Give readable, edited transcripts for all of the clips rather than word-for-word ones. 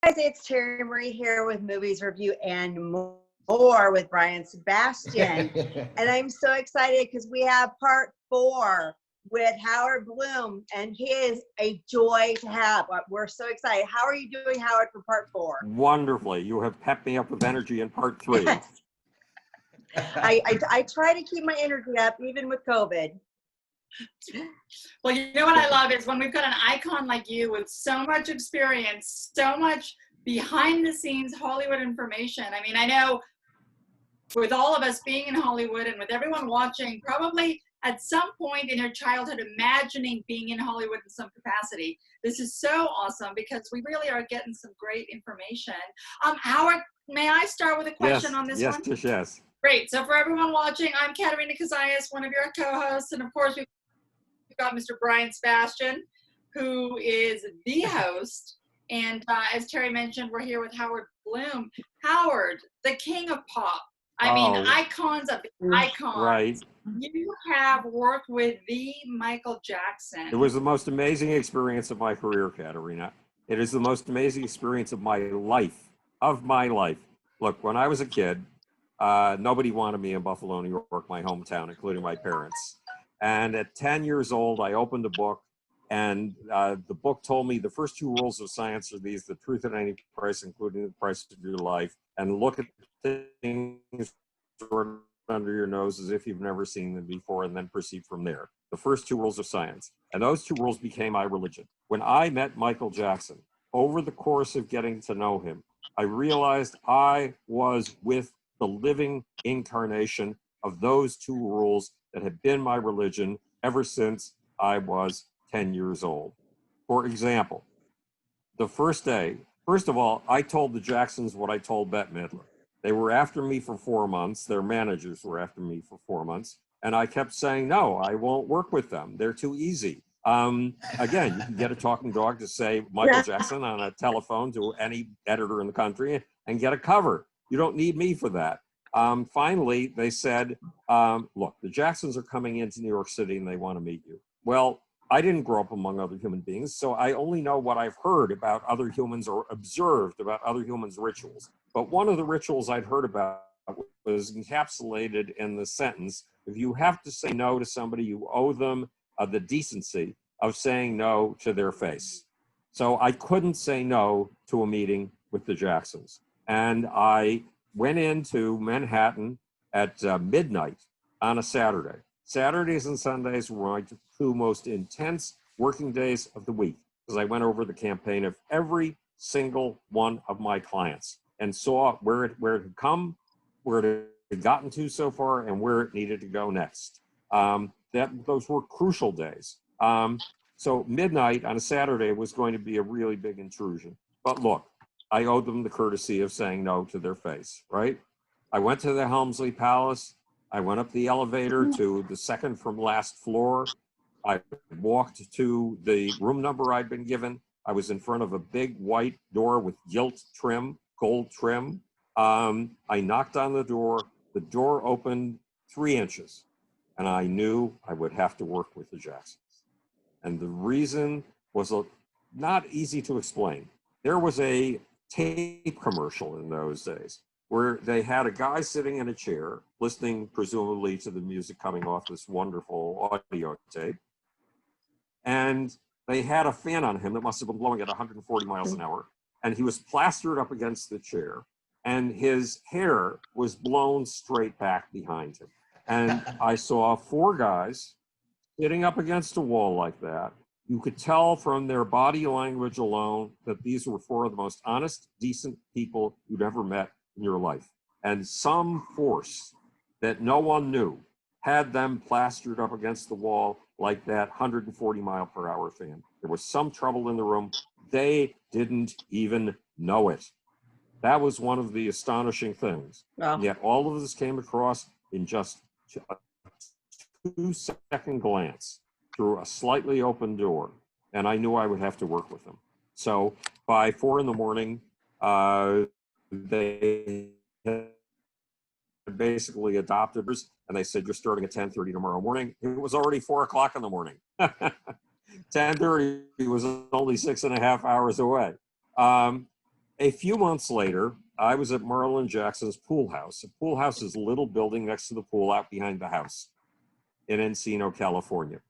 Guys, it's Terri Marie here with Movies Review and More with Brian Sebastian. And I'm so excited because we have part 4 with Howard Bloom, and he is a joy to have. We're so excited. How are you doing, Howard, for part 4? Wonderfully. You have pepped me up with energy in part 3. Yes. I try to keep my energy up even with COVID. Well, you know what I love is when we've got an icon like you with so much experience, so much behind the scenes Hollywood information. I mean, I know with all of us being in Hollywood and with everyone watching, probably at some point in your childhood imagining being in Hollywood in some capacity. This is so awesome because we really are getting some great information. Howard, may I start with a question on this one? Yes. Great. So for everyone watching, I'm Katerina Cozias, one of your co-hosts, and of course we've got Mr. Brian Sebastian, who is the host. And as Terry mentioned, we're here with Howard Bloom. Howard, the king of pop. I mean, icons of icons. Right. You have worked with the Michael Jackson. It was the most amazing experience of my career, Katerina. It is the most amazing experience of my life. Look, when I was a kid, nobody wanted me in Buffalo, New York, my hometown, including my parents. And at 10 years old, I opened a book, and the book told me the first 2 rules of science are these: the truth at any price, including the price of your life, and look at things under your nose as if you've never seen them before, and then proceed from there. The first 2 rules of science. And those 2 rules became my religion. When I met Michael Jackson, over the course of getting to know him, I realized I was with the living incarnation of those 2 rules that had been my religion ever since I was 10 years old. For example, the first day, first of all, I told the Jacksons what I told Bette Midler. They were after me for 4 months. Their managers were after me for 4 months. And I kept saying, no, I won't work with them. They're too easy. Again, you can get a talking dog to say Michael Jackson on a telephone to any editor in the country and get a cover. You don't need me for that. Finally, they said, look, the Jacksons are coming into New York City and they want to meet you. Well, I didn't grow up among other human beings, so I only know what I've heard about other humans or observed about other humans' rituals. But one of the rituals I'd heard about was encapsulated in the sentence: if you have to say no to somebody, you owe them the decency of saying no to their face. So I couldn't say no to a meeting with the Jacksons. And I went into Manhattan at midnight on a Saturday. Saturdays and Sundays were my 2 most intense working days of the week, because I went over the campaign of every single one of my clients and saw where it had come, where it had gotten to so far, and where it needed to go next. Those were crucial days. So midnight on a Saturday was going to be a really big intrusion. But look, I owed them the courtesy of saying no to their face, right? I went to the Helmsley Palace. I went up the elevator to the second from last floor. I walked to the room number I'd been given. I was in front of a big white door with gilt trim, gold trim. I knocked on the door. The door opened 3 inches, and I knew I would have to work with the Jacksons. And the reason was not easy to explain. There was a tape commercial in those days where they had a guy sitting in a chair listening presumably to the music coming off this wonderful audio tape, and they had a fan on him that must have been blowing at 140 miles an hour, and he was plastered up against the chair, and his hair was blown straight back behind him. And I saw 4 guys sitting up against a wall like that. You could tell from their body language alone that these were 4 of the most honest, decent people you'd ever met in your life. And some force that no one knew had them plastered up against the wall like that 140 mile per hour fan. There was some trouble in the room. They didn't even know it. That was one of the astonishing things. Wow. And yet all of this came across in just a 2-second glance through a slightly open door, and I knew I would have to work with them. So by 4 in the morning, they basically adopted us, and they said, you're starting at 10:30 tomorrow morning. It was already 4 o'clock in the morning. 10:30 was only 6.5 hours away. A few months later, I was at Merlin Jackson's pool house. The pool house is a little building next to the pool out behind the house in Encino, California.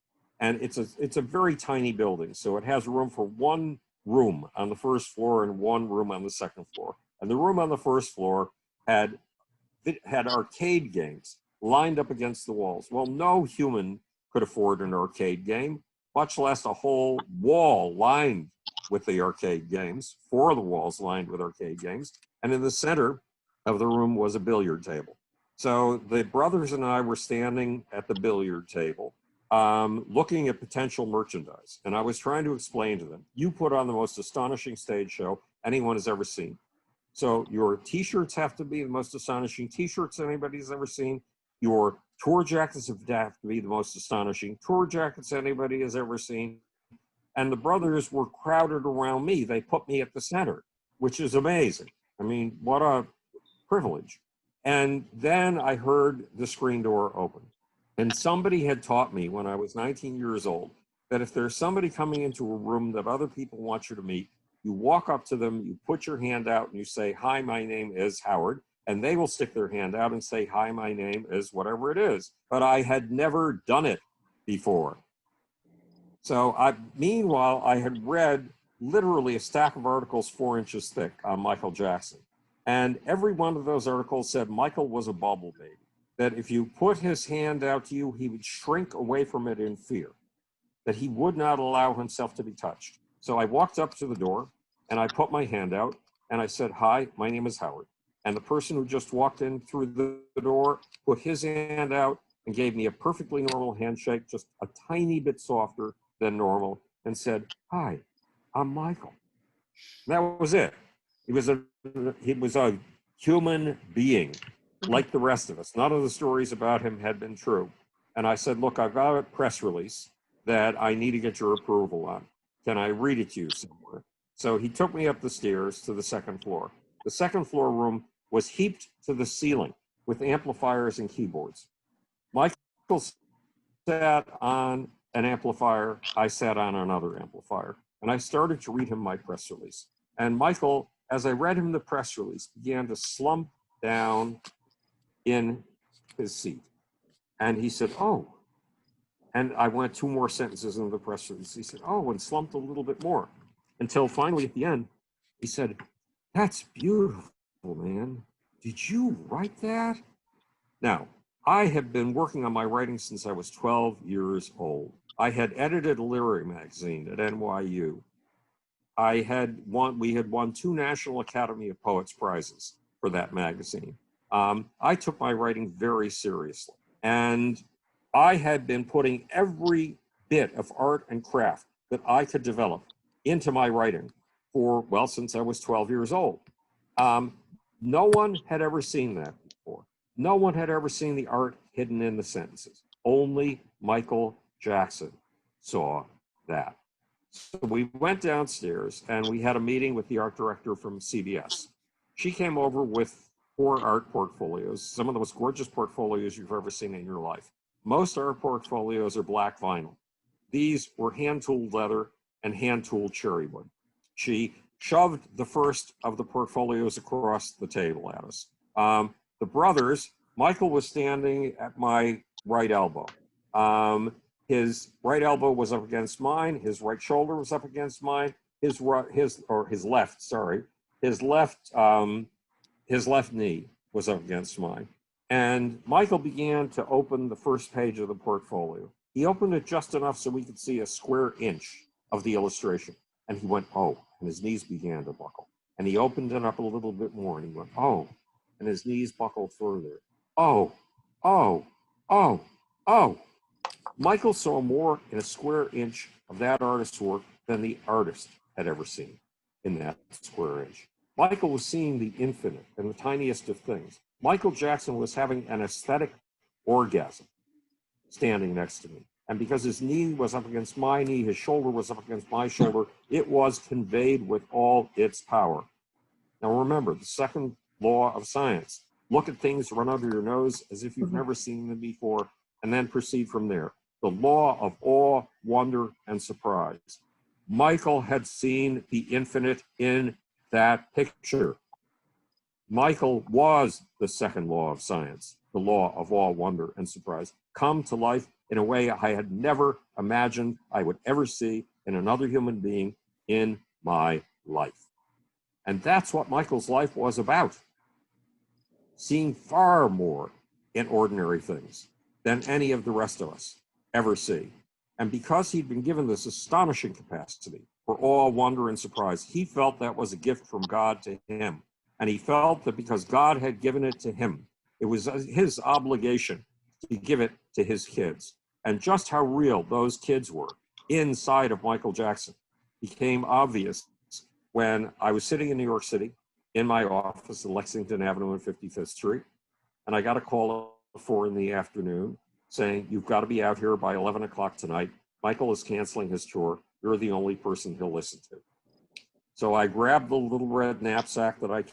And it's a very tiny building. So it has room for one room on the first floor and one room on the second floor. And the room on the first floor had arcade games lined up against the walls. Well, no human could afford an arcade game, much less a whole wall lined with the arcade games, 4 of the walls lined with arcade games. And in the center of the room was a billiard table. So the brothers and I were standing at the billiard table, looking at potential merchandise. And I was trying to explain to them, you put on the most astonishing stage show anyone has ever seen. So your t-shirts have to be the most astonishing t-shirts anybody's ever seen. Your tour jackets have to be the most astonishing tour jackets anybody has ever seen. And the brothers were crowded around me. They put me at the center, which is amazing. I mean, what a privilege. And then I heard the screen door open. And somebody had taught me when I was 19 years old that if there's somebody coming into a room that other people want you to meet, you walk up to them, you put your hand out and you say, hi, my name is Howard. And they will stick their hand out and say, hi, my name is whatever it is. But I had never done it before. So meanwhile, I had read literally a stack of articles 4 inches thick on Michael Jackson. And every one of those articles said Michael was a bubble baby, that if you put his hand out to you, he would shrink away from it in fear, that he would not allow himself to be touched. So I walked up to the door and I put my hand out and I said, hi, my name is Howard. And the person who just walked in through the door put his hand out and gave me a perfectly normal handshake, just a tiny bit softer than normal, and said, hi, I'm Michael. And that was it. He was a human being like the rest of us. None of the stories about him had been true. And I said, look, I've got a press release that I need to get your approval on. Can I read it to you somewhere? So he took me up the stairs to the second floor. The second floor room was heaped to the ceiling with amplifiers and keyboards. Michael sat on an amplifier. I sat on another amplifier. And I started to read him my press release. And Michael, as I read him the press release, began to slump down in his seat. And he said, oh. And I went 2 more sentences into the press release. He said, oh, and slumped a little bit more. Until finally at the end, he said, that's beautiful, man. Did you write that? Now, I have been working on my writing since I was 12 years old. I had edited a literary magazine at NYU. We had won 2 National Academy of Poets prizes for that magazine. I took my writing very seriously. And I had been putting every bit of art and craft that I could develop into my writing since I was 12 years old. No one had ever seen that before. No one had ever seen the art hidden in the sentences. Only Michael Jackson saw that. So we went downstairs and we had a meeting with the art director from CBS. She came over with 4 art portfolios, some of the most gorgeous portfolios you've ever seen in your life. Most art portfolios are black vinyl. These were hand-tooled leather and hand-tooled cherry wood. She shoved the first of the portfolios across the table at us. The brothers, Michael was standing at my right elbow. His right elbow was up against mine. His right shoulder was up against mine. His left knee was up against mine. And Michael began to open the first page of the portfolio. He opened it just enough so we could see a square inch of the illustration. And he went, oh, and his knees began to buckle. And he opened it up a little bit more and he went, oh, and his knees buckled further. Oh, oh, oh, oh. Michael saw more in a square inch of that artist's work than the artist had ever seen in that square inch. Michael was seeing the infinite and the tiniest of things. Michael Jackson was having an aesthetic orgasm standing next to me. And because his knee was up against my knee, his shoulder was up against my shoulder, it was conveyed with all its power. Now remember, the second law of science, look at things run under your nose as if you've never seen them before, and then proceed from there. The law of awe, wonder, and surprise. Michael had seen the infinite in that picture. Michael was the second law of science, the law of all wonder and surprise, come to life in a way I had never imagined I would ever see in another human being in my life. And that's what Michael's life was about. Seeing far more in ordinary things than any of the rest of us ever see. And because he'd been given this astonishing capacity for awe, wonder, and surprise, he felt that was a gift from God to him. And he felt that because God had given it to him, it was his obligation to give it to his kids. And just how real those kids were inside of Michael Jackson became obvious when I was sitting in New York City in my office at Lexington Avenue and 55th Street. And I got a call at 4 p.m. saying, you've got to be out here by 11 o'clock tonight. Michael is canceling his tour. You're the only person he'll listen to. So I grabbed the little red knapsack that I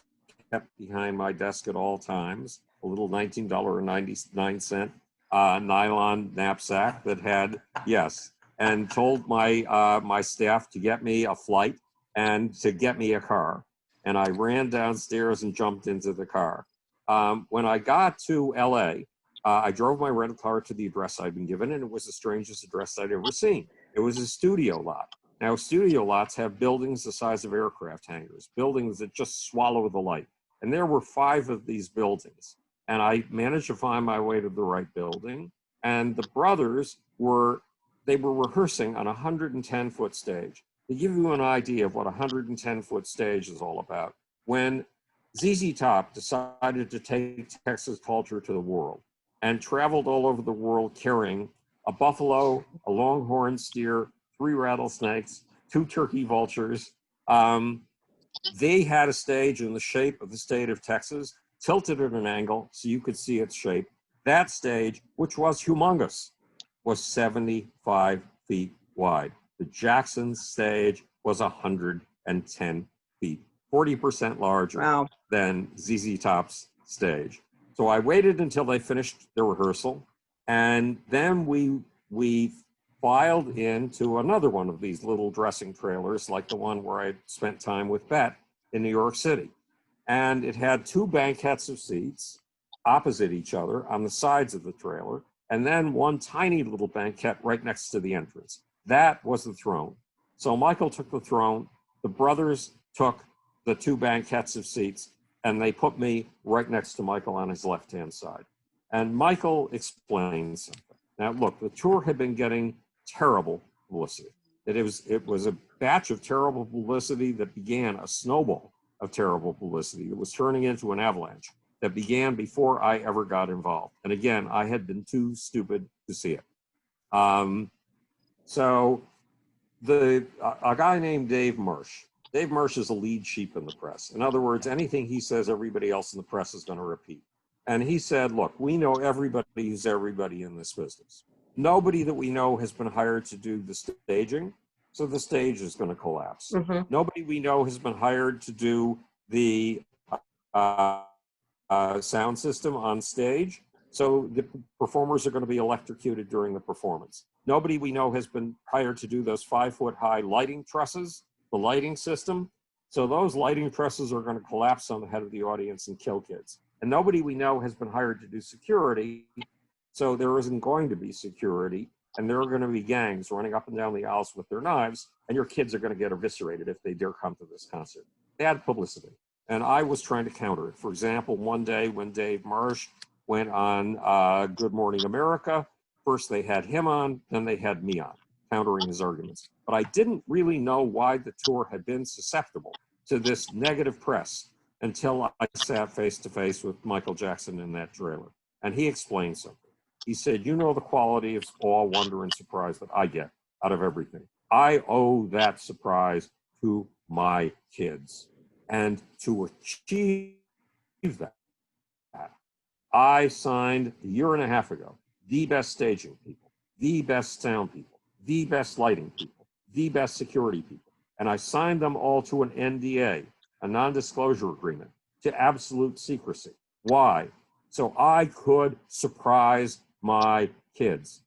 kept behind my desk at all times, a little $19.99 nylon knapsack that had, yes, and told my staff to get me a flight and to get me a car. And I ran downstairs and jumped into the car. When I got to LA, I drove my rental car to the address I'd been given, and it was the strangest address I'd ever seen. It was a studio lot. Now, studio lots have buildings the size of aircraft hangars, buildings that just swallow the light. And there were 5 of these buildings. And I managed to find my way to the right building. And the brothers were rehearsing on a 110-foot stage. To give you an idea of what a 110-foot stage is all about, when ZZ Top decided to take Texas culture to the world and traveled all over the world carrying a buffalo, a longhorn steer, 3 rattlesnakes, 2 turkey vultures. They had a stage in the shape of the state of Texas, tilted at an angle so you could see its shape. That stage, which was humongous, was 75 feet wide. The Jackson stage was 110 feet, 40% larger than ZZ Top's stage. So I waited until they finished their rehearsal, and then we filed into another one of these little dressing trailers, like the one where I spent time with Bet in New York City. And it had 2 banquettes of seats opposite each other on the sides of the trailer, and then one tiny little banquette right next to the entrance. That was the throne. So Michael took the throne, the brothers took the 2 banquettes of seats, and they put me right next to Michael on his left-hand side. And Michael explained something. Now, look, the tour had been getting terrible publicity. It was a batch of terrible publicity that began a snowball of terrible publicity. It was turning into an avalanche that began before I ever got involved. And again, I had been too stupid to see it. So a guy named Dave Marsh. Dave Marsh is a lead sheep in the press. In other words, anything he says, everybody else in the press is going to repeat. And he said, look, we know everybody who's everybody in this business. Nobody that we know has been hired to do the staging, so the stage is going to collapse. Mm-hmm. Nobody we know has been hired to do the sound system on stage, so the performers are going to be electrocuted during the performance. Nobody we know has been hired to do those 5-foot-high lighting trusses, the lighting system, so those lighting trusses are going to collapse on the head of the audience and kill kids. And nobody we know has been hired to do security, so there isn't going to be security, and there are going to be gangs running up and down the aisles with their knives, and your kids are going to get eviscerated if they dare come to this concert. Bad publicity. And I was trying to counter it. For example, one day when Dave Marsh went on Good Morning America, first they had him on, then they had me on, countering his arguments. But I didn't really know why the tour had been susceptible to this negative press until I sat face to face with Michael Jackson in that trailer. And he explained something. He said, you know the quality of awe, wonder, and surprise that I get out of everything. I owe that surprise to my kids. And to achieve that, I signed a year and a half ago the best staging people, the best sound people, the best lighting people, the best security people. And I signed them all to an NDA, a non-disclosure agreement, to absolute secrecy. Why? So I could surprise my kids.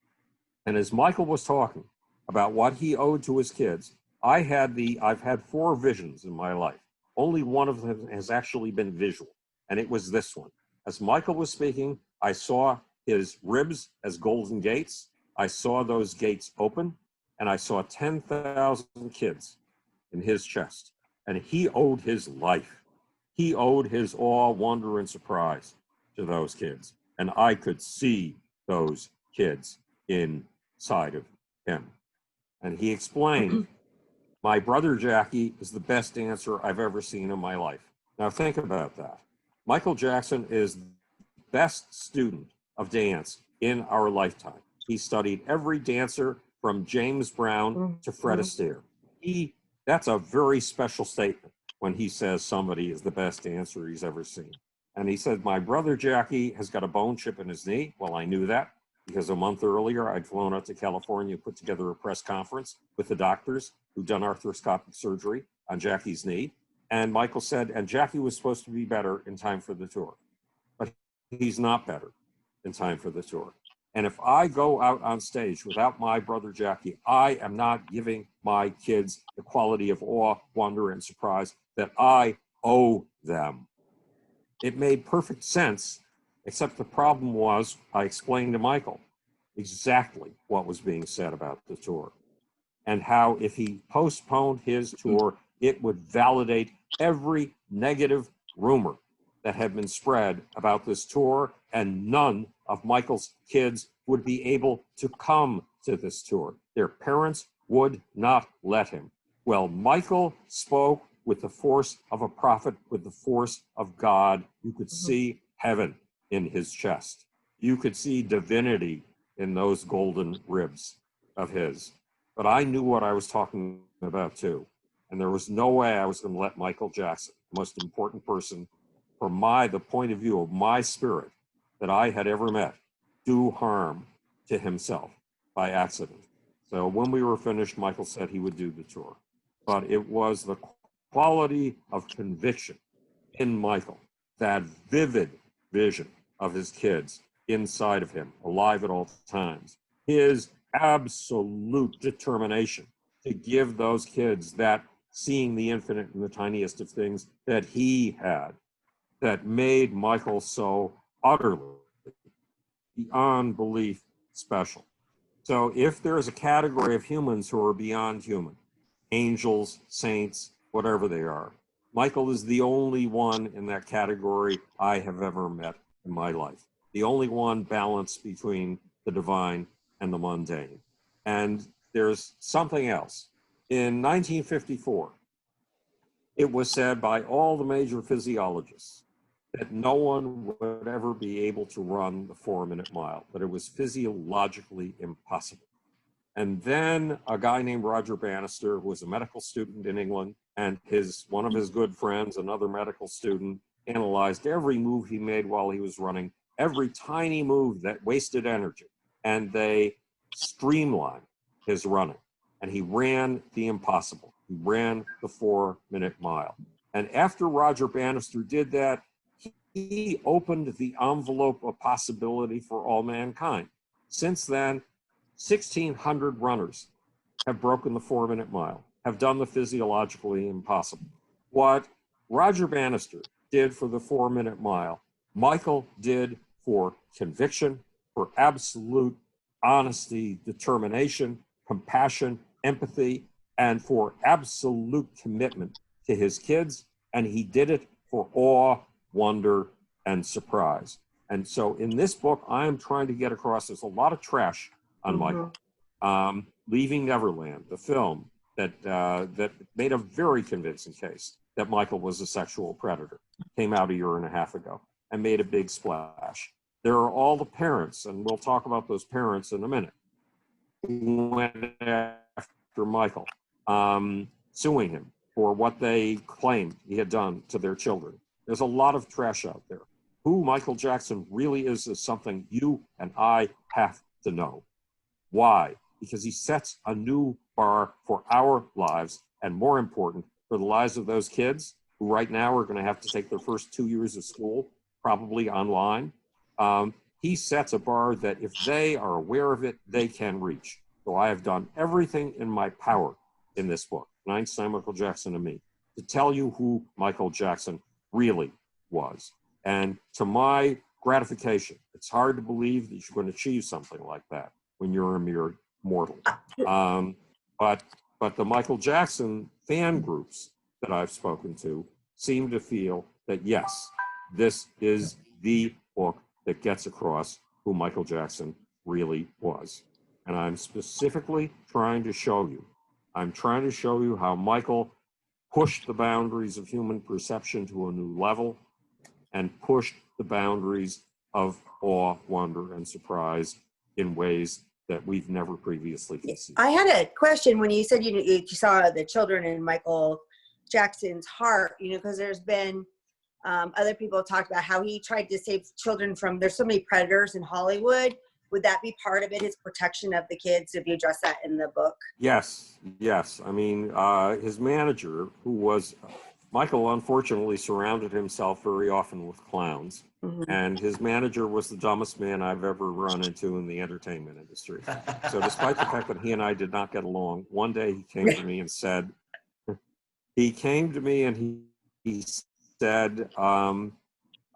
And as Michael was talking about what he owed to his kids, I've had 4 visions in my life. Only one of them has actually been visual, and it was this one. As Michael was speaking, I saw his ribs as golden gates. I saw those gates open, and I saw 10,000 kids in his chest. And he owed his life. He owed his awe, wonder, and surprise to those kids. And I could see those kids inside of him. And he explained, my brother Jackie is the best dancer I've ever seen in my life. Now think about that. Michael Jackson is the best student of dance in our lifetime. He studied every dancer from James Brown to Fred Astaire. That's a very special statement when he says somebody is the best dancer he's ever seen. And he said, my brother Jackie has got a bone chip in his knee. Well, I knew that because a month earlier I'd flown out to California, put together a press conference with the doctors who'd done arthroscopic surgery on Jackie's knee. And Michael said, and Jackie was supposed to be better in time for the tour, but he's not better in time for the tour. And if I go out on stage without my brother Jackie, I am not giving my kids the quality of awe, wonder, and surprise that I owe them. It made perfect sense, except the problem was I explained to Michael exactly what was being said about the tour and how if he postponed his tour, it would validate every negative rumor that had been spread about this tour, and none of Michael's kids would be able to come to this tour. Their parents would not let him. Well, Michael spoke with the force of a prophet, with the force of God. You could see heaven in his chest. You could see divinity in those golden ribs of his. But I knew what I was talking about too. And there was no way I was going to let Michael Jackson, the most important person from the point of view of my spirit that I had ever met, do harm to himself by accident. So when we were finished, Michael said he would do the tour. But it was the quality of conviction in Michael, that vivid vision of his kids inside of him, alive at all times, his absolute determination to give those kids that seeing the infinite in the tiniest of things that he had, that made Michael so utterly, beyond belief, special. So if there is a category of humans who are beyond human, angels, saints, whatever they are, Michael is the only one in that category I have ever met in my life. The only one balanced between the divine and the mundane. And there's something else. In 1954, it was said by all the major physiologists that no one would ever be able to run the 4-minute mile, that it was physiologically impossible. And then a guy named Roger Bannister, who was a medical student in England, and one of his good friends, another medical student, analyzed every move he made while he was running, every tiny move that wasted energy, and they streamlined his running. And he ran the impossible. He ran the 4-minute mile. And after Roger Bannister did that, he opened the envelope of possibility for all mankind. Since then, 1,600 runners have broken the 4-minute mile, have done the physiologically impossible. What Roger Bannister did for the 4-minute mile, Michael did for conviction, for absolute honesty, determination, compassion, empathy, and for absolute commitment to his kids. And he did it for awe, wonder, and surprise. And so in this book, I am trying to get across, there's a lot of trash on Michael. Leaving Neverland, the film that made a very convincing case that Michael was a sexual predator, came out a year and a half ago and made a big splash. There are all the parents, and we'll talk about those parents in a minute, who went after Michael, suing him for what they claimed he had done to their children. There's a lot of trash out there. Who Michael Jackson really is something you and I have to know. Why? Because he sets a new bar for our lives, and more important, for the lives of those kids who right now are going to have to take their first 2 years of school, probably online. He sets a bar that if they are aware of it, they can reach. So I have done everything in my power in this book, Einstein, Michael Jackson, and Me, to tell you who Michael Jackson really was. And to my gratification, it's hard to believe that you're going to achieve something like that when you're a mere mortal. But the Michael Jackson fan groups that I've spoken to seem to feel that, yes, this is the book that gets across who Michael Jackson really was. And I'm specifically trying to show you, how Michael pushed the boundaries of human perception to a new level and pushed the boundaries of awe, wonder, and surprise in ways that we've never previously conceived. I had a question when you said you saw the children in Michael Jackson's heart, because there's been other people talk about how he tried to save children from, there's so many predators in Hollywood. Would that be part of it, his protection of the kids, if you address that in the book? Yes. I mean, his manager, who was, Michael unfortunately surrounded himself very often with clowns. Mm-hmm. And his manager was the dumbest man I've ever run into in the entertainment industry. So despite the fact that he and I did not get along, one day he came to me and said, he said, I'm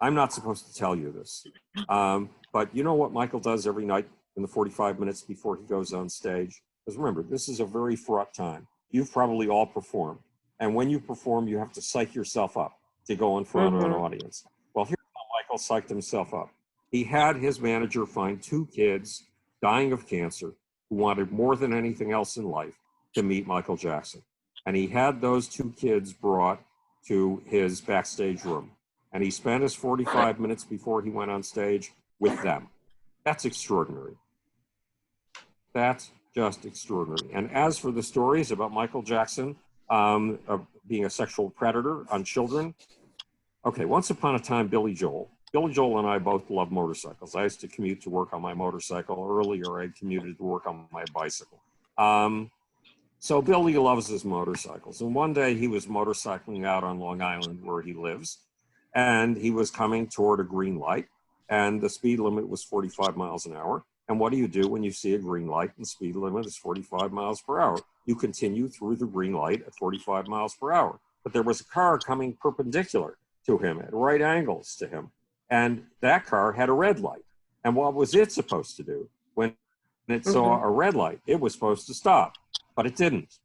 not supposed to tell you this. But you know what Michael does every night in the 45 minutes before he goes on stage? Because remember, this is a very fraught time. You've probably all performed. And when you perform, you have to psych yourself up to go in front of an audience. Well, here's how Michael psyched himself up. He had his manager find 2 kids dying of cancer who wanted more than anything else in life to meet Michael Jackson. And he had those 2 kids brought to his backstage room. And he spent his 45 minutes before he went on stage with them. That's extraordinary. That's just extraordinary. And as for the stories about Michael Jackson being a sexual predator on children, okay, once upon a time, Billy Joel and I both love motorcycles. I used to commute to work on my motorcycle. Earlier, I commuted to work on my bicycle. So Billy loves his motorcycles. And one day he was motorcycling out on Long Island where he lives, and he was coming toward a green light, and the speed limit was 45 miles an hour. And what do you do when you see a green light and the speed limit is 45 miles per hour? You continue through the green light at 45 miles per hour. But there was a car coming perpendicular to him at right angles to him. And that car had a red light. And what was it supposed to do? When it saw a red light, it was supposed to stop, but it didn't.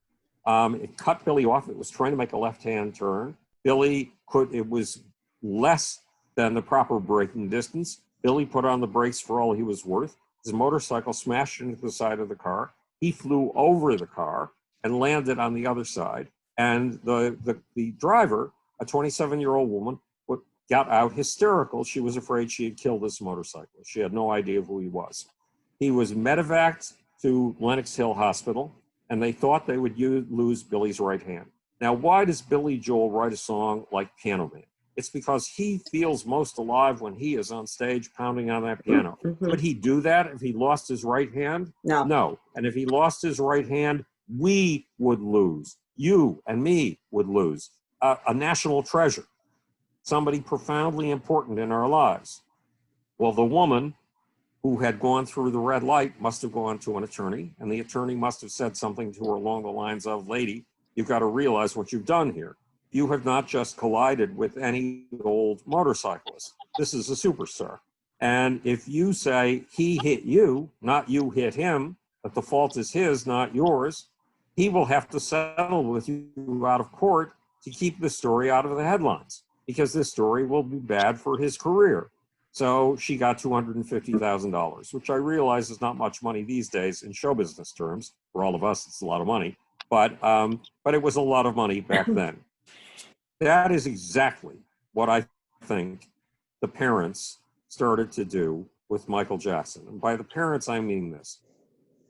It cut Billy off. It was trying to make a left-hand turn. It was less than the proper braking distance. Billy put on the brakes for all he was worth. His motorcycle smashed into the side of the car. He flew over the car and landed on the other side. And the driver, a 27-year-old woman, got out hysterical. She was afraid she had killed this motorcyclist. She had no idea who he was. He was medevaced to Lenox Hill Hospital, and they thought they would lose Billy's right hand. Now, why does Billy Joel write a song like Piano Man? It's because he feels most alive when he is on stage pounding on that piano. Would he do that if he lost his right hand? No. And if he lost his right hand, we would lose. You and me would lose. A national treasure. Somebody profoundly important in our lives. Well, the woman who had gone through the red light must have gone to an attorney, and the attorney must have said something to her along the lines of, lady, you've got to realize what you've done here. You have not just collided with any old motorcyclist. This is a superstar. And if you say he hit you, not you hit him, that the fault is his, not yours, he will have to settle with you out of court to keep the story out of the headlines, because this story will be bad for his career. So she got $250,000, which I realize is not much money these days in show business terms. For all of us, it's a lot of money, but it was a lot of money back then. That is exactly what I think the parents started to do with Michael Jackson. And by the parents, I mean this.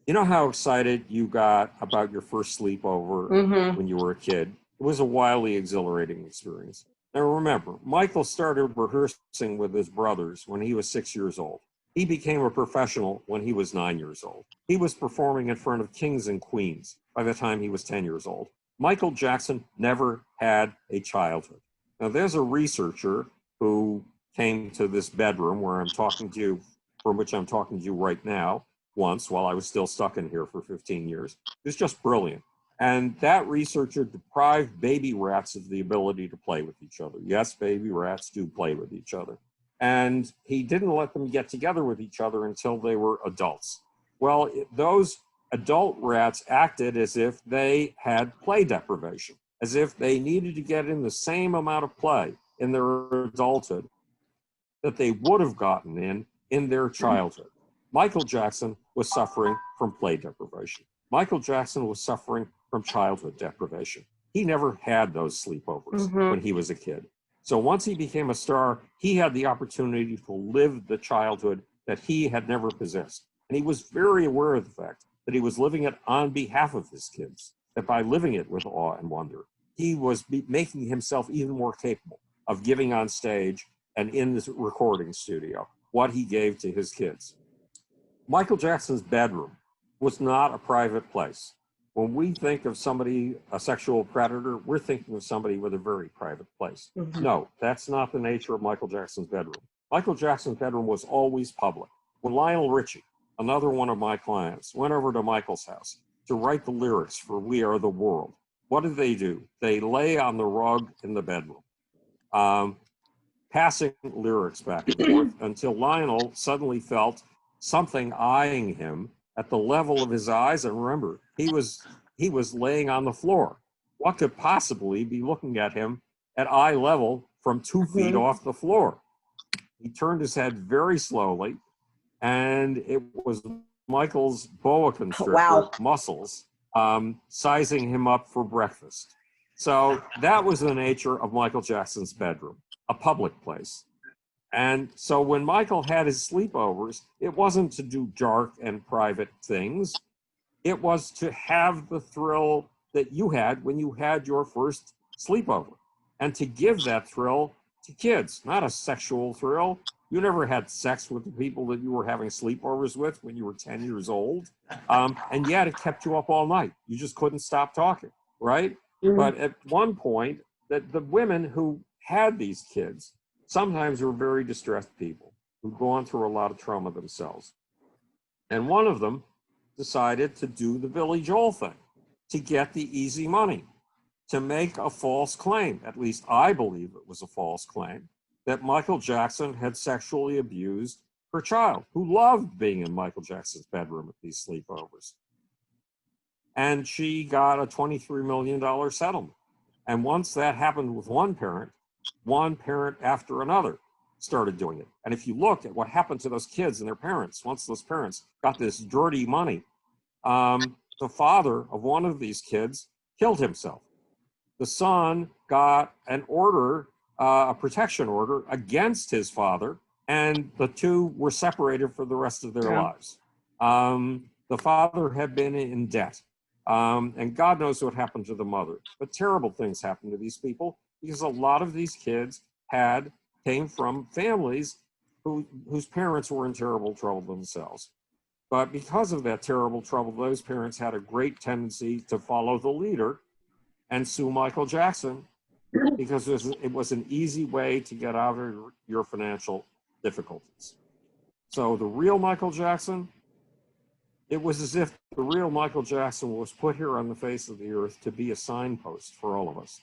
You know how excited you got about your first sleepover when you were a kid? It was a wildly exhilarating experience. Now remember, Michael started rehearsing with his brothers when he was 6 years old. He became a professional when he was 9 years old. He was performing in front of kings and queens by the time he was 10 years old. Michael Jackson never had a childhood. Now there's a researcher who came to this bedroom where I'm talking to you, from which I'm talking to you right now, once while I was still stuck in here for 15 years. It was just brilliant. And that researcher deprived baby rats of the ability to play with each other. Yes, baby rats do play with each other. And he didn't let them get together with each other until they were adults. Well, those adult rats acted as if they had play deprivation, as if they needed to get in the same amount of play in their adulthood that they would have gotten in their childhood. Michael Jackson was suffering from play deprivation. Michael Jackson was suffering from childhood deprivation. He never had those sleepovers when he was a kid. So once he became a star, he had the opportunity to live the childhood that he had never possessed. And he was very aware of the fact that he was living it on behalf of his kids, that by living it with awe and wonder, he was making himself even more capable of giving on stage and in this recording studio what he gave to his kids. Michael Jackson's bedroom was not a private place. When we think of somebody, a sexual predator, we're thinking of somebody with a very private place. No, that's not the nature of Michael Jackson's bedroom. Michael Jackson's bedroom was always public. When Lionel Richie, another one of my clients, went over to Michael's house to write the lyrics for We Are the World, what did they do? They lay on the rug in the bedroom, passing lyrics back and forth until Lionel suddenly felt something eyeing him at the level of his eyes. And remember, he was laying on the floor. What could possibly be looking at him at eye level from 2 feet off the floor? He turned his head very slowly, and it was Michael's boa constrictor muscles sizing him up for breakfast. So that was the nature of Michael Jackson's bedroom, a public place. And so when Michael had his sleepovers, it wasn't to do dark and private things. It was to have the thrill that you had when you had your first sleepover, and to give that thrill to kids, not a sexual thrill. You never had sex with the people that you were having sleepovers with when you were 10 years old. And yet it kept you up all night. You just couldn't stop talking, right? But at one point, that the women who had these kids sometimes were very distressed people who'd gone through a lot of trauma themselves. And one of them decided to do the Billy Joel thing, to get the easy money, to make a false claim. At least I believe it was a false claim, that Michael Jackson had sexually abused her child, who loved being in Michael Jackson's bedroom at these sleepovers. And she got a $23 million settlement. And once that happened with one parent after another started doing it. And if you look at what happened to those kids and their parents, once those parents got this dirty money, the father of one of these kids killed himself. The son got an order, a protection order against his father, and the two were separated for the rest of their lives. The father had been in debt, and God knows what happened to the mother. But terrible things happened to these people, because a lot of these kids came from families whose parents were in terrible trouble themselves. But because of that terrible trouble, those parents had a great tendency to follow the leader and sue Michael Jackson, because it was an easy way to get out of your financial difficulties. So the real Michael Jackson, it was as if the real Michael Jackson was put here on the face of the earth to be a signpost for all of us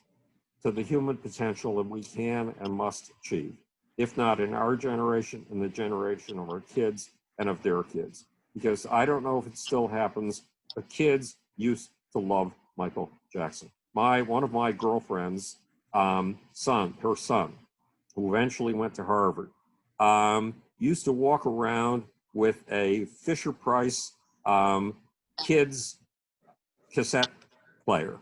to the human potential that we can and must achieve, if not in our generation, in the generation of our kids and of their kids. Because I don't know if it still happens, but kids used to love Michael Jackson. One of my girlfriend's son, who eventually went to Harvard, used to walk around with a Fisher-Price kids cassette player.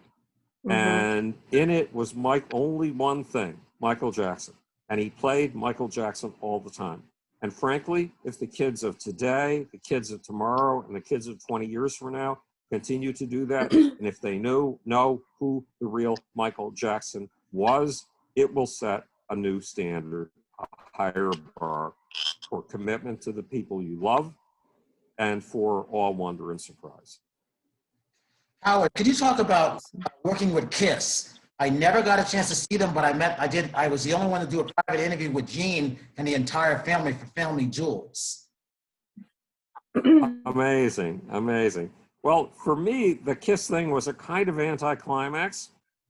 And in it was only one thing, Michael Jackson. And he played Michael Jackson all the time. And frankly, if the kids of today, the kids of tomorrow, and the kids of 20 years from now continue to do that, and if they know who the real Michael Jackson was, it will set a new standard, a higher bar for commitment to the people you love and for awe, wonder, and surprise. Howard, could you talk about working with KISS? I never got a chance to see them, but I was the only one to do a private interview with Gene and the entire family for Family Jewels. Amazing, amazing. Well, for me, the KISS thing was a kind of anticlimax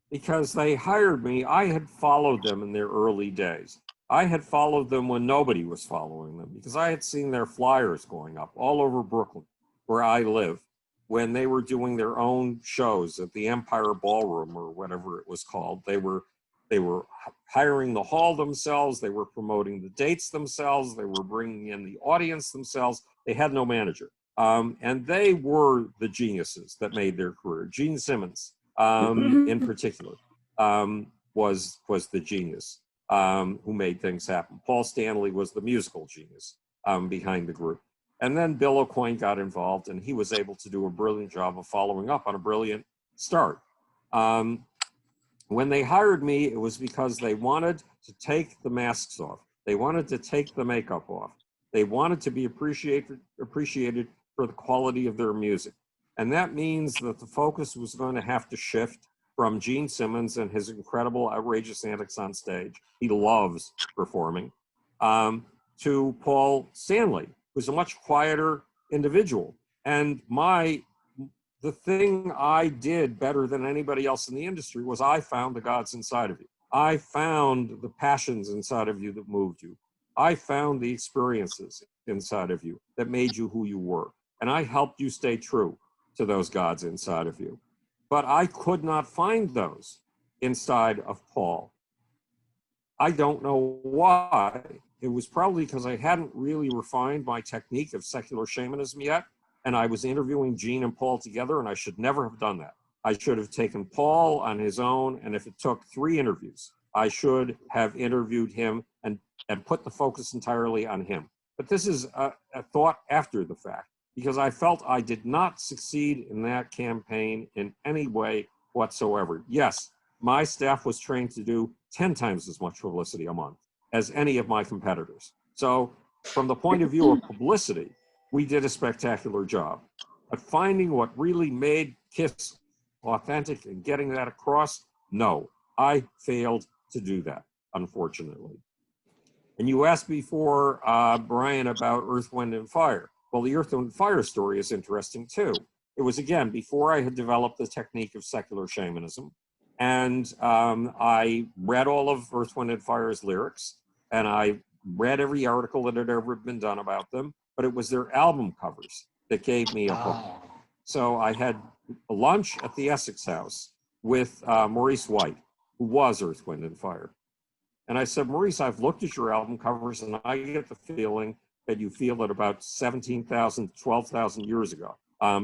because they hired me. I had followed them in their early days. I had followed them when nobody was following them because I had seen their flyers going up all over Brooklyn, where I live, when they were doing their own shows at the Empire Ballroom or whatever it was called. They were hiring the hall themselves. They were promoting the dates themselves. They were bringing in the audience themselves. They had no manager. And they were the geniuses that made their career. Gene Simmons, in particular, was the genius who made things happen. Paul Stanley was the musical genius behind the group. And then Bill O'Coin got involved, and he was able to do a brilliant job of following up on a brilliant start. When they hired me, it was because they wanted to take the masks off. They wanted to take the makeup off. They wanted to be appreciated for the quality of their music. And that means that the focus was going to have to shift from Gene Simmons and his incredible, outrageous antics on stage. He loves performing. To Paul Stanley, who's a much quieter individual. And the thing I did better than anybody else in the industry was I found the gods inside of you. I found the passions inside of you that moved you. I found the experiences inside of you that made you who you were. And I helped you stay true to those gods inside of you. But I could not find those inside of Paul. I don't know why. It was probably because I hadn't really refined my technique of secular shamanism yet. And I was interviewing Gene and Paul together, and I should never have done that. I should have taken Paul on his own, and if it took 3 interviews, I should have interviewed him and put the focus entirely on him. But this is a thought after the fact, because I felt I did not succeed in that campaign in any way whatsoever. Yes, my staff was trained to do 10 times as much publicity a month as any of my competitors. So from the point of view of publicity, we did a spectacular job. But finding what really made KISS authentic and getting that across, no, I failed to do that, unfortunately. And you asked before, Brian, about Earth, Wind, and Fire. Well, the Earth, Wind, and Fire story is interesting too. It was, again, before I had developed the technique of secular shamanism. And I read all of Earth, Wind, and Fire's lyrics, and I read every article that had ever been done about them, but it was their album covers that gave me a hook. So I had a lunch at the Essex House with Maurice White, who was Earth, Wind, and Fire. And I said, Maurice, I've looked at your album covers, and I get the feeling that you feel that about 17,000, 12,000 years ago,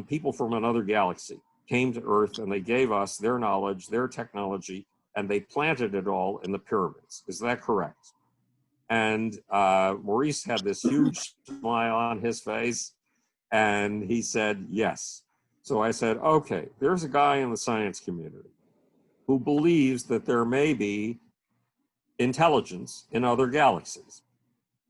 people from another galaxy came to Earth, and they gave us their knowledge, their technology, and they planted it all in the pyramids. Is that correct? And Maurice had this huge smile on his face, and he said, yes. So I said, okay, there's a guy in the science community who believes that there may be intelligence in other galaxies.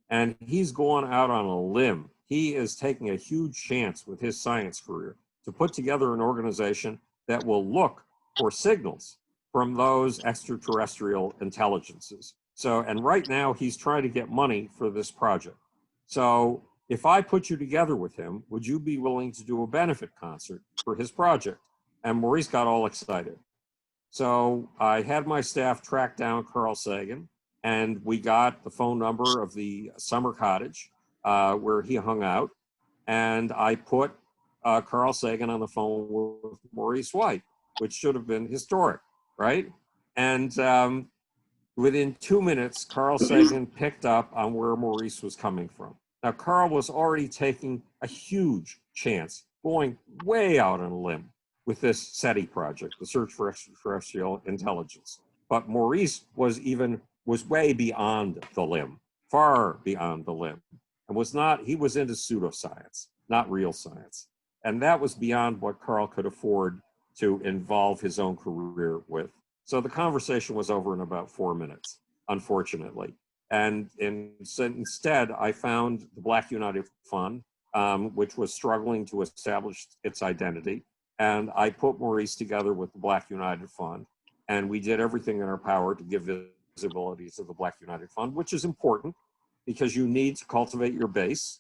And he's gone out on a limb. He is taking a huge chance with his science career to put together an organization that will look for signals from those extraterrestrial intelligences. So, and right now he's trying to get money for this project. So if I put you together with him, would you be willing to do a benefit concert for his project? And Maurice got all excited. So I had my staff track down Carl Sagan, and we got the phone number of the summer cottage where he hung out. And I put Carl Sagan on the phone with Maurice White, which should have been historic, right? And within 2 minutes, Carl Sagan picked up on where Maurice was coming from. Now, Carl was already taking a huge chance, going way out on a limb with this SETI project, the Search for Extraterrestrial Intelligence. But Maurice was way beyond the limb, far beyond the limb, and he was into pseudoscience, not real science. And that was beyond what Carl could afford to involve his own career with. So the conversation was over in about 4 minutes, unfortunately. And instead, I found the Black United Fund, which was struggling to establish its identity. And I put Maurice together with the Black United Fund, and we did everything in our power to give visibility to the Black United Fund, which is important because you need to cultivate your base.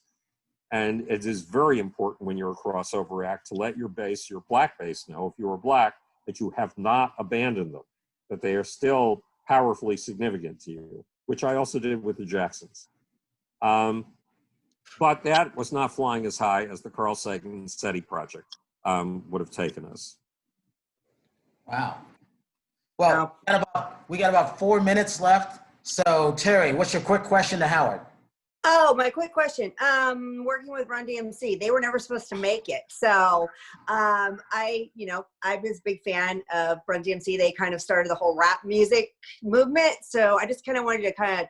And it is very important when you're a crossover act to let your base, your black base, know, if you are black, that you have not abandoned them, that they are still powerfully significant to you, which I also did with the Jacksons. But that was not flying as high as the Carl Sagan SETI project would have taken us. Wow. Well, we got about 4 minutes left. So Terri, what's your quick question to Howard? Oh, my quick question. Working with Run DMC, they were never supposed to make it. So I was a big fan of Run DMC. They kind of started the whole rap music movement. So I just kind of wanted to kind of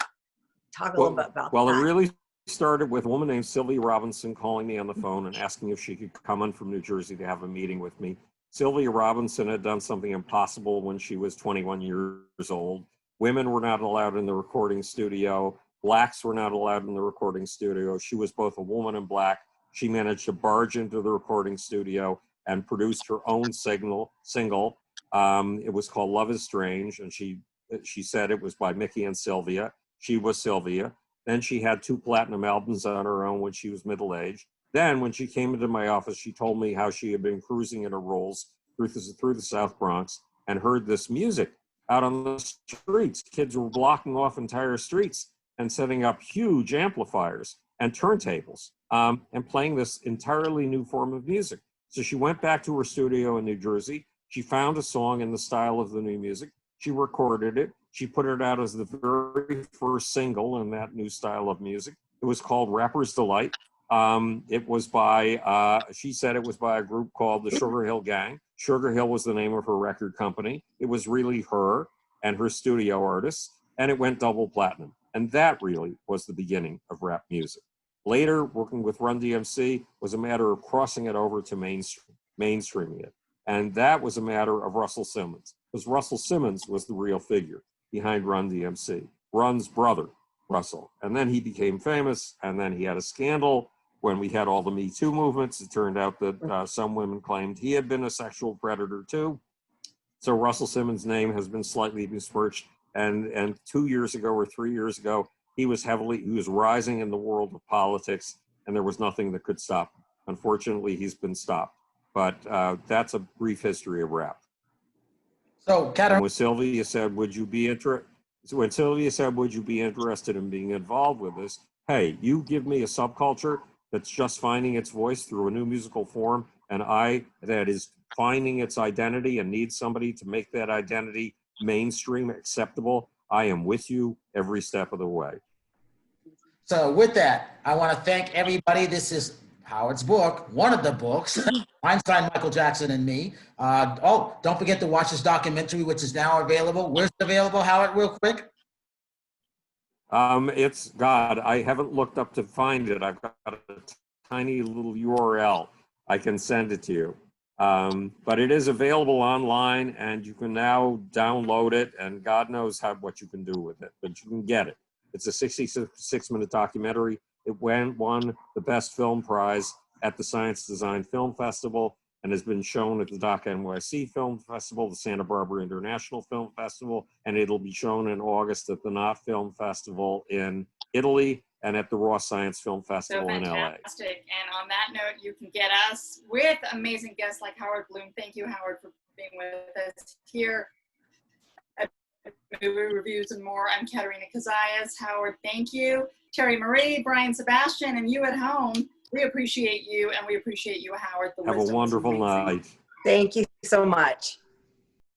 talk a little bit about that. Well, it really started with a woman named Sylvia Robinson calling me on the phone and asking if she could come in from New Jersey to have a meeting with me. Sylvia Robinson had done something impossible when she was 21 years old. Women were not allowed in the recording studio. Blacks were not allowed in the recording studio. She was both a woman and black. She managed to barge into the recording studio and produced her own single. It was called Love is Strange, and she said it was by Mickey and Sylvia. She was Sylvia. Then she had 2 platinum albums on her own when she was middle-aged. Then when she came into my office, she told me how she had been cruising in her Rolls through the South Bronx and heard this music out on the streets. Kids were blocking off entire streets and setting up huge amplifiers and turntables and playing this entirely new form of music. So she went back to her studio in New Jersey. She found a song in the style of the new music. She recorded it. She put it out as the very first single in that new style of music. It was called Rapper's Delight. It was by, she said it was by a group called the Sugar Hill Gang. Sugar Hill was the name of her record company. It was really her and her studio artists, and it went double platinum. And that really was the beginning of rap music. Later, working with Run DMC was a matter of crossing it over to mainstreaming it. And that was a matter of Russell Simmons, because Russell Simmons was the real figure behind Run DMC, Run's brother, Russell. And then he became famous, and then he had a scandal. When we had all the Me Too movements, it turned out that some women claimed he had been a sexual predator too. So Russell Simmons' name has been slightly besmirched. And 2 years ago or 3 years ago, he was rising in the world of politics, and there was nothing that could stop him. Unfortunately, he's been stopped. But that's a brief history of rap. So, Katerina, when Sylvia said, would you be interested in being involved with this? Hey, you give me a subculture that's just finding its voice through a new musical form, and that is finding its identity and needs somebody to make that identity mainstream acceptable. I am with you every step of the way. So with that, I want to thank everybody. This is Howard's book, one of the books, Einstein, Michael Jackson, and Me. Don't forget to watch this documentary, which is now available. Where's it available, Howard, real quick? I haven't looked up to find it. I've got a tiny little URL. I can send it to you. But it is available online, and you can now download it, and God knows what you can do with it, but you can get it. It's a 66-minute documentary. It won the Best Film Prize at the Science Design Film Festival and has been shown at the DACA NYC Film Festival, the Santa Barbara International Film Festival, and it'll be shown in August at the Knot Film Festival in Italy and at the Raw Science Film Festival in LA. Fantastic. And on that note, you can get us with amazing guests like Howard Bloom. Thank you, Howard, for being with us here at Movie Reviews and More. I'm Katerina Cozias. Howard, thank you. Terri Marie, Brian Sebastian, and you at home, we appreciate you, and we appreciate you, Howard. The Have a wonderful night. Thank you so much.